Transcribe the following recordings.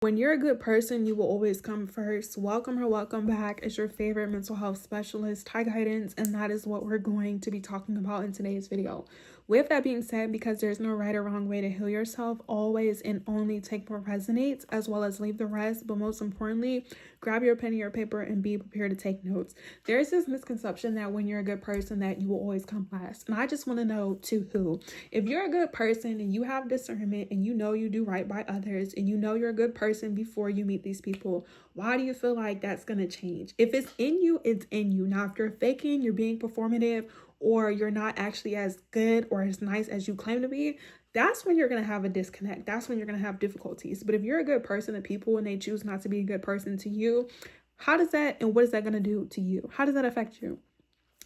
When you're a good person, you will always come first. Welcome or welcome back. It's your favorite mental health specialist, Ty Guidance, and that is what we're going to be talking about in today's video. With that being said, because there's no right or wrong way to heal yourself, always and only take what resonates as well as leave the rest. But most importantly, grab your pen and your paper and be prepared to take notes. There's this misconception that when you're a good person that you will always come last. And I just want to know to who. If you're a good person and you have discernment and you know you do right by others and you know you're a good person before you meet these people, why do you feel like that's going to change? If it's in you, it's in you. Now, if you're faking, you're being performative, or you're not actually as good or as nice as you claim to be, that's when you're going to have a disconnect. That's when you're going to have difficulties. But if you're a good person to people and they choose not to be a good person to you, how does that and what is that going to do to you? How does that affect you?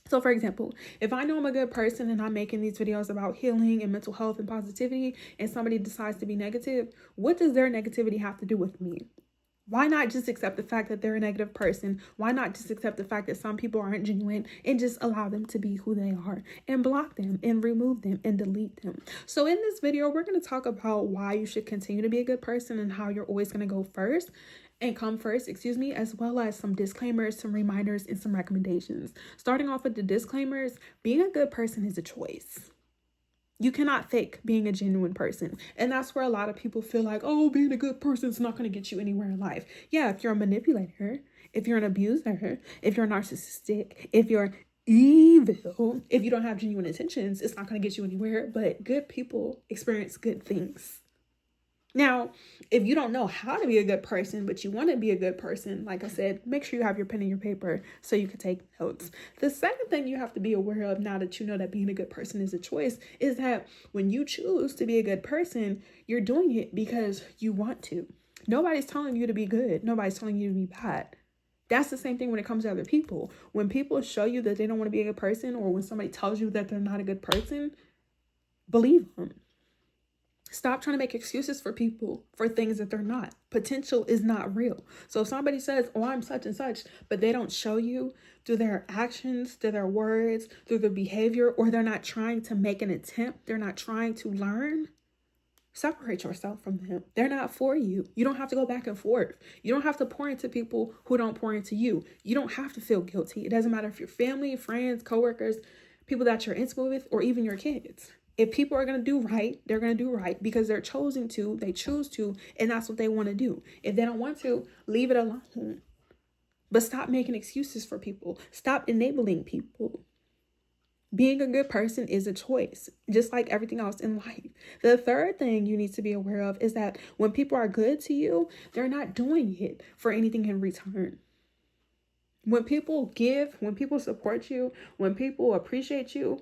So for example, if I know I'm a good person and I'm making these videos about healing and mental health and positivity and somebody decides to be negative, what does their negativity have to do with me? Why not just accept the fact that they're a negative person? Why not just accept the fact that some people aren't genuine and just allow them to be who they are and block them and remove them and delete them? So in this video, we're going to talk about why you should continue to be a good person and how you're always going to go first and come first, as well as some disclaimers, some reminders, and some recommendations. Starting off with the disclaimers, being a good person is a choice. You cannot fake being a genuine person. And that's where a lot of people feel like, oh, being a good person is not going to get you anywhere in life. Yeah, if you're a manipulator, if you're an abuser, if you're narcissistic, if you're evil, if you don't have genuine intentions, it's not going to get you anywhere. But good people experience good things. Now, if you don't know how to be a good person, but you want to be a good person, like I said, make sure you have your pen and your paper so you can take notes. The second thing you have to be aware of now that you know that being a good person is a choice is that when you choose to be a good person, you're doing it because you want to. Nobody's telling you to be good. Nobody's telling you to be bad. That's the same thing when it comes to other people. When people show you that they don't want to be a good person, or when somebody tells you that they're not a good person, believe them. Stop trying to make excuses for people for things that they're not. Potential is not real. So if somebody says, oh, I'm such and such, but they don't show you through their actions, through their words, through their behavior, or they're not trying to make an attempt, they're not trying to learn, separate yourself from them. They're not for you. You don't have to go back and forth. You don't have to pour into people who don't pour into you. You don't have to feel guilty. It doesn't matter if you're family, friends, coworkers, people that you're intimate with, or even your kids. If people are going to do right, they're going to do right because they're chosen to, they choose to, and that's what they want to do. If they don't want to, leave it alone. But stop making excuses for people. Stop enabling people. Being a good person is a choice, just like everything else in life. The third thing you need to be aware of is that when people are good to you, they're not doing it for anything in return. When people give, when people support you, when people appreciate you,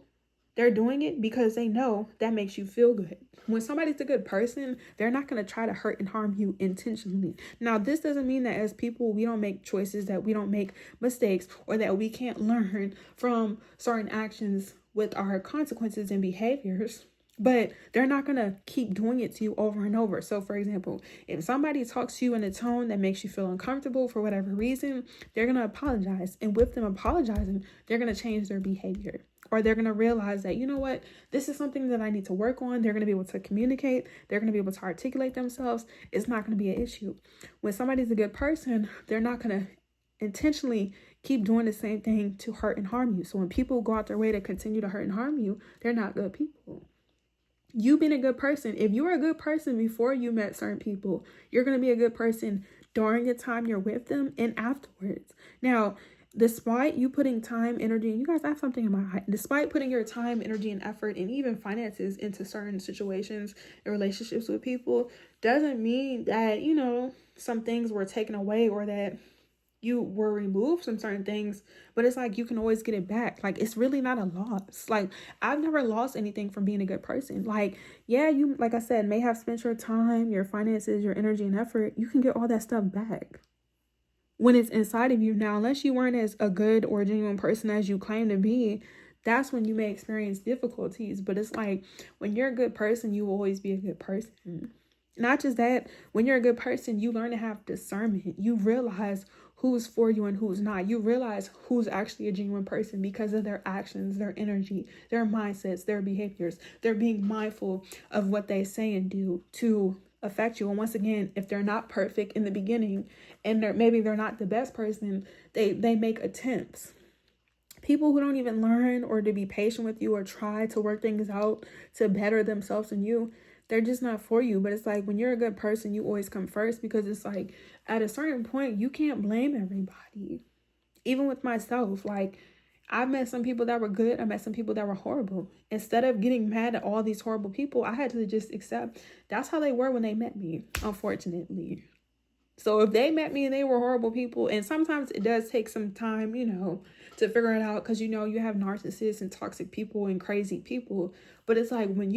they're doing it because they know that makes you feel good. When somebody's a good person, they're not going to try to hurt and harm you intentionally. Now, this doesn't mean that as people, we don't make choices, that we don't make mistakes, or that we can't learn from certain actions with our consequences and behaviors. But they're not going to keep doing it to you over and over. So, for example, if somebody talks to you in a tone that makes you feel uncomfortable for whatever reason, they're going to apologize. And with them apologizing, they're going to change their behavior. Or they're going to realize that, you know what, this is something that I need to work on. They're going to be able to communicate. They're going to be able to articulate themselves. It's not going to be an issue. When somebody's a good person, they're not going to intentionally keep doing the same thing to hurt and harm you. So when people go out their way to continue to hurt and harm you, they're not good people. You being a good person, if you were a good person before you met certain people, you're going to be a good person during the time you're with them and afterwards. Now, despite you putting time, energy, and you guys have something in my eye, despite putting your time, energy, and effort, and even finances into certain situations and relationships with people, doesn't mean that, you know, some things were taken away or that you were removed from certain things, but it's like you can always get it back. Like, it's really not a loss. Like, I've never lost anything from being a good person. Like, yeah, you, like I said, may have spent your time, your finances, your energy, and effort. You can get all that stuff back when it's inside of you. Now, unless you weren't as a good or genuine person as you claim to be, that's when you may experience difficulties. But it's like, when you're a good person, you will always be a good person. Not just that, when you're a good person, you learn to have discernment. You realize who's for you and who's not. You realize who's actually a genuine person because of their actions, their energy, their mindsets, their behaviors. They're being mindful of what they say and do to affect you. And once again, if they're not perfect in the beginning and maybe they're not the best person, they make attempts. People who don't even learn or to be patient with you or try to work things out to better themselves and you, they're just not for you. But it's like when you're a good person, you always come first, because it's like at a certain point, you can't blame everybody. Even with myself, like I've met some people that were good. I met some people that were horrible. Instead of getting mad at all these horrible people, I had to just accept that's how they were when they met me, unfortunately. So if they met me and they were horrible people, and sometimes it does take some time, to figure it out, because, you have narcissists and toxic people and crazy people. But it's like when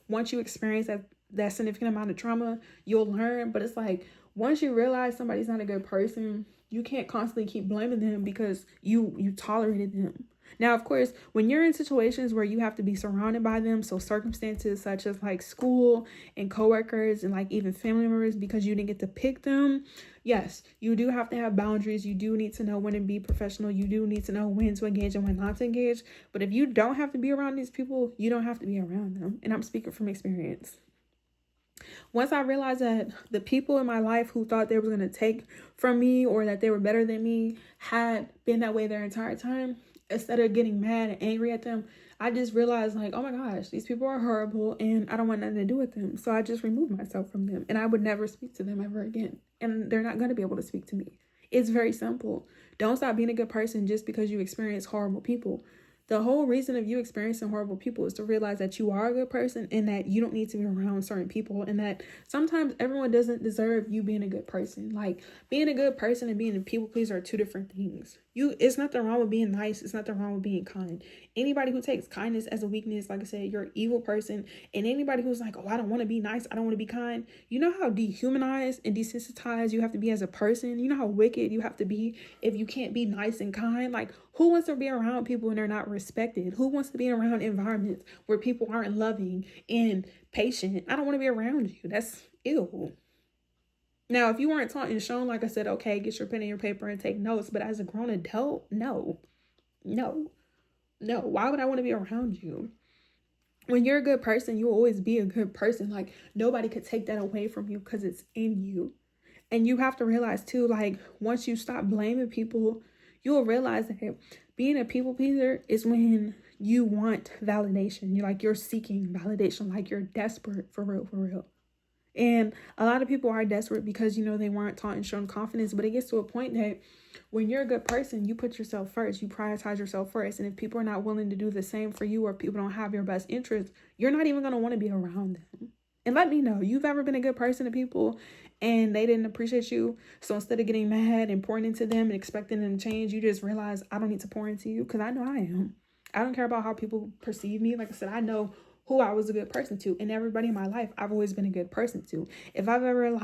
once you experience that significant amount of trauma, you'll learn. But it's like once you realize somebody's not a good person, you can't constantly keep blaming them because you tolerated them. Now, of course, when you're in situations where you have to be surrounded by them, so circumstances such as like school and coworkers and like even family members, because you didn't get to pick them, yes, you do have to have boundaries. You do need to know when to be professional. You do need to know when to engage and when not to engage. But if you don't have to be around these people, you don't have to be around them. And I'm speaking from experience. Once I realized that the people in my life who thought they were going to take from me or that they were better than me had been that way their entire time, instead of getting mad and angry at them, I just realized like, oh my gosh, these people are horrible and I don't want nothing to do with them. So I just removed myself from them and I would never speak to them ever again. And they're not going to be able to speak to me. It's very simple. Don't stop being a good person just because you experience horrible people. The whole reason of you experiencing horrible people is to realize that you are a good person and that you don't need to be around certain people, and that sometimes everyone doesn't deserve you being a good person. Like being a good person and being a people pleaser are two different things. It's nothing wrong with being nice. It's nothing wrong with being kind. Anybody who takes kindness as a weakness, like I said, you're an evil person. And anybody who's like, oh, I don't want to be nice, I don't want to be kind. You know how dehumanized and desensitized you have to be as a person? You know how wicked you have to be if you can't be nice and kind? Like, who wants to be around people when they're not respected? Who wants to be around environments where people aren't loving and patient? I don't want to be around you. That's ill. Now, if you weren't taught and shown, like I said, okay, get your pen and your paper and take notes. But as a grown adult, no. Why would I want to be around you? When you're a good person, you'll always be a good person. Like nobody could take that away from you because it's in you. And you have to realize too, like once you stop blaming people, you'll realize that being a people pleaser is when you want validation. You're seeking validation, like you're desperate for real. And a lot of people are desperate because, they weren't taught and shown confidence. But it gets to a point that when you're a good person, you put yourself first. You prioritize yourself first. And if people are not willing to do the same for you, or people don't have your best interest, you're not even going to want to be around them. And let me know, you've ever been a good person to people and they didn't appreciate you. So instead of getting mad and pouring into them and expecting them to change, you just realize I don't need to pour into you, because I know I am. I don't care about how people perceive me. Like I said, I know who I was a good person to, and everybody in my life I've always been a good person to. If I've ever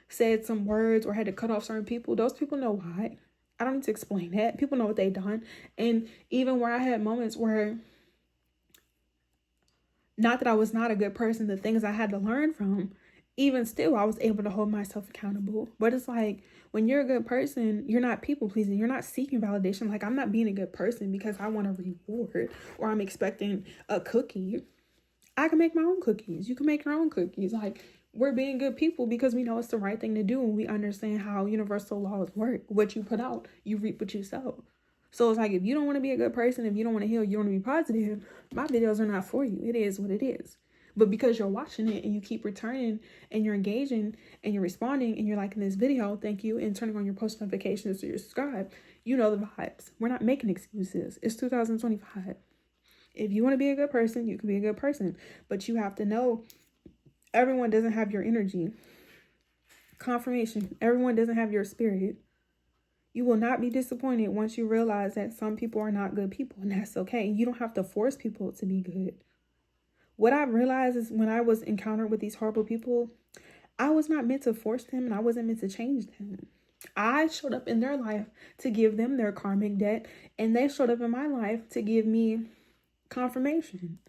said some words or had to cut off certain people, those people know why. I don't need to explain that. People know what they've done. And even where I had moments where, not that I was not a good person, the things I had to learn from, even still, I was able to hold myself accountable. But it's like, when you're a good person, you're not people pleasing. You're not seeking validation. Like, I'm not being a good person because I want a reward or I'm expecting a cookie. I can make my own cookies. You can make your own cookies. Like, we're being good people because we know it's the right thing to do. And we understand how universal laws work. What you put out, you reap what you sow. So it's like, if you don't want to be a good person, if you don't want to heal, you don't want to be positive, my videos are not for you. It is what it is. But because you're watching it and you keep returning and you're engaging and you're responding and you're liking this video, thank you, and turning on your post notifications so you're subscribed, you know the vibes. We're not making excuses. It's 2025. If you want to be a good person, you can be a good person. But you have to know everyone doesn't have your energy. Confirmation. Everyone doesn't have your spirit. You will not be disappointed once you realize that some people are not good people, and that's okay. You don't have to force people to be good. What I realized is when I was encountered with these horrible people, I was not meant to force them and I wasn't meant to change them. I showed up in their life to give them their karmic debt, and they showed up in my life to give me confirmation.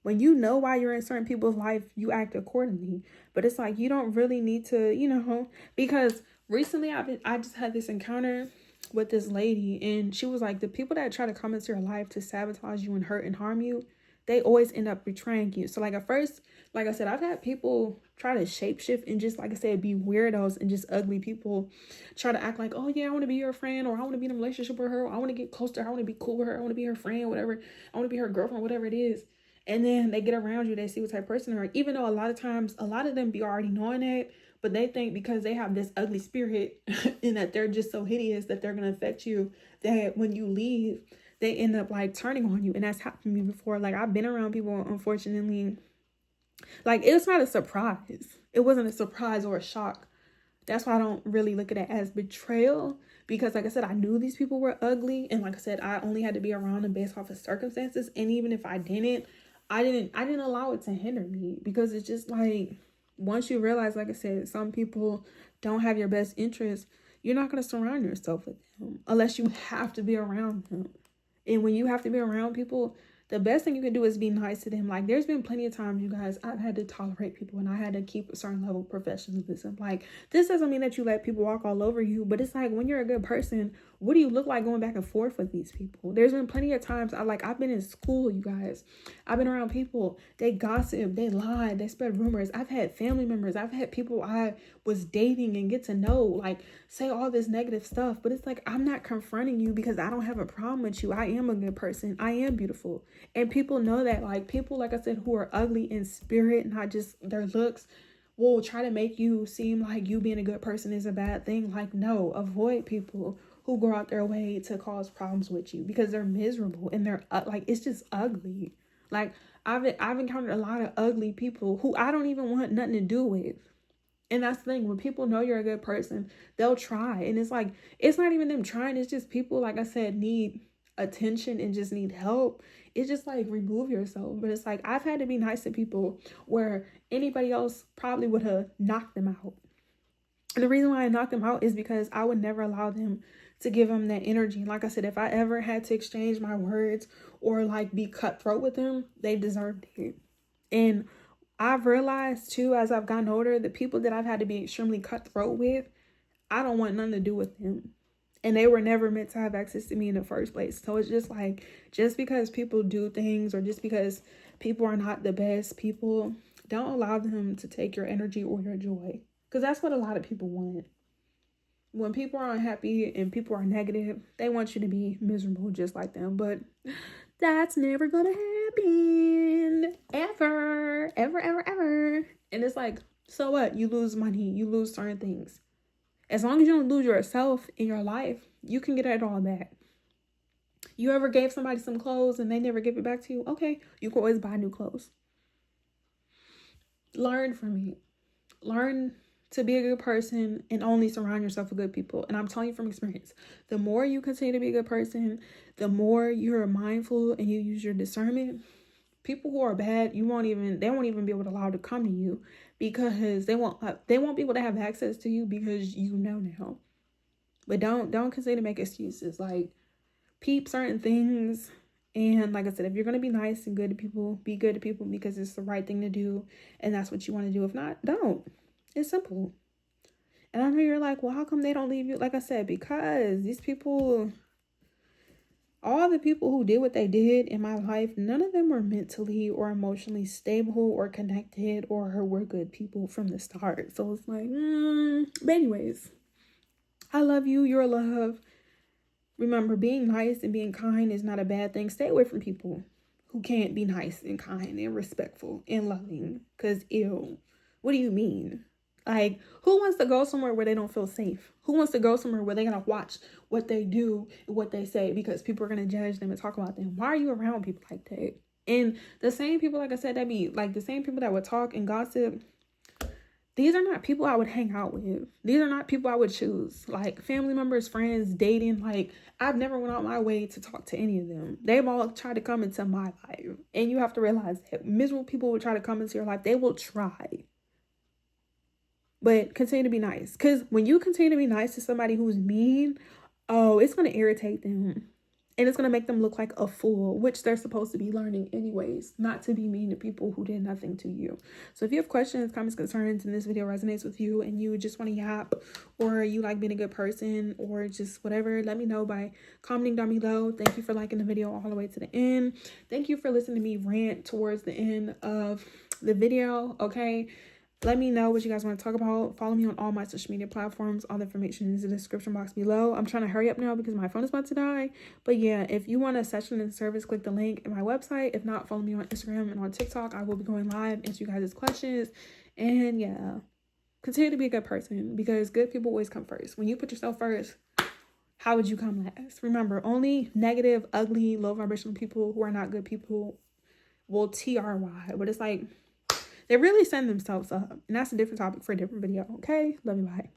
When you know why you're in certain people's life, you act accordingly. But it's like, you don't really need to, because recently I just had this encounter with this lady, and she was like, the people that try to come into your life to sabotage you and hurt and harm you, they always end up betraying you. So like at first, like I said, I've had people try to shapeshift and just, like I said, be weirdos and just ugly people try to act like, oh yeah, I want to be your friend, or I want to be in a relationship with her, or I want to get close to her, I want to be cool with her, I want to be her friend, whatever, I want to be her girlfriend, whatever it is. And then they get around you, they see what type of person they are, even though a lot of times, a lot of them be already knowing that, but they think because they have this ugly spirit and that they're just so hideous that they're going to affect you, that when you leave, they end up like turning on you. And that's happened to me before. Like I've been around people, unfortunately, like it was not a surprise. It wasn't a surprise or a shock. That's why I don't really look at it as betrayal, because like I said, I knew these people were ugly, and like I said, I only had to be around them based off of circumstances. And even if I didn't allow it to hinder me, because it's just like, once you realize, like I said, some people don't have your best interest, you're not going to surround yourself with them unless you have to be around them. And when you have to be around people, the best thing you can do is be nice to them. Like there's been plenty of times, you guys, I've had to tolerate people and I had to keep a certain level of professionalism. Like this doesn't mean that you let people walk all over you, but it's like, when you're a good person, what do you look like going back and forth with these people? There's been plenty of times I've been in school, you guys. I've been around people, they gossip, they lie, they spread rumors. I've had family members, I've had people I was dating and get to know, like say all this negative stuff. But it's like, I'm not confronting you because I don't have a problem with you. I am a good person. I am beautiful. And people know that. Like people, like I said, who are ugly in spirit, not just their looks, will try to make you seem like you being a good person is a bad thing. Like, no, avoid people who go out their way to cause problems with you because they're miserable and they're like, it's just ugly. Like I've encountered a lot of ugly people who I don't even want nothing to do with. And that's the thing, when people know you're a good person, they'll try. And it's like, it's not even them trying, it's just people, like I said, need attention and just need help. It's just like, remove yourself. But it's like, I've had to be nice to people where anybody else probably would have knocked them out. And the reason why I knocked them out is because I would never allow them to give them that energy. Like I said, if I ever had to exchange my words or like be cutthroat with them, they deserved it. And I've realized too, as I've gotten older, the people that I've had to be extremely cutthroat with, I don't want nothing to do with them. And they were never meant to have access to me in the first place. So it's just like, just because people do things or just because people are not the best people, don't allow them to take your energy or your joy. Because that's what a lot of people want. When people are unhappy and people are negative, they want you to be miserable just like them. But that's never gonna happen. Ever. Ever, ever, ever. And it's like, so what? You lose money. You lose certain things. As long as you don't lose yourself in your life, you can get it all back. You ever gave somebody some clothes and they never give it back to you? Okay, you can always buy new clothes. Learn from me. Learn to be a good person and only surround yourself with good people. And I'm telling you from experience, the more you continue to be a good person, the more you're mindful and you use your discernment, people who are bad, they won't even be able to allow to come to you, because they won't be able to have access to you because you know now. But don't continue to make excuses. Like, peep certain things. And like I said, if you're going to be nice and good to people, be good to people because it's the right thing to do. And that's what you want to do. If not, don't. It's simple. And I know you're like, well, how come they don't leave you? Like I said, because these people, all the people who did what they did in my life, none of them were mentally or emotionally stable or connected or were good people from the start. So it's like, but anyways, I love you. You're loved. Remember, being nice and being kind is not a bad thing. Stay away from people who can't be nice and kind and respectful and loving. Because, ew, what do you mean? Like, who wants to go somewhere where they don't feel safe? Who wants to go somewhere where they're going to watch what they do and what they say because people are going to judge them and talk about them? Why are you around people like that? And the same people, like I said, that be like the same people that would talk and gossip, these are not people I would hang out with. These are not people I would choose. Like, family members, friends, dating. Like, I've never went out my way to talk to any of them. They've all tried to come into my life. And you have to realize that miserable people will try to come into your life. They will try. But continue to be nice. Because when you continue to be nice to somebody who's mean, oh, it's going to irritate them. And it's going to make them look like a fool, which they're supposed to be learning anyways, not to be mean to people who did nothing to you. So if you have questions, comments, concerns, and this video resonates with you and you just want to yap, or you like being a good person, or just whatever, let me know by commenting down below. Thank you for liking the video all the way to the end. Thank you for listening to me rant towards the end of the video, okay? Let me know what you guys want to talk about. Follow me on all my social media platforms. All the information is in the description box below. I'm trying to hurry up now because my phone is about to die. But yeah, if you want a session in service, click the link in my website. If not, follow me on Instagram and on TikTok. I will be going live, answer you guys' questions. And yeah, continue to be a good person because good people always come first. When you put yourself first, how would you come last? Remember, only negative, ugly, low vibrational people who are not good people will TRY. But it's like, they really send themselves up. And that's a different topic for a different video. Okay? Love you. Bye.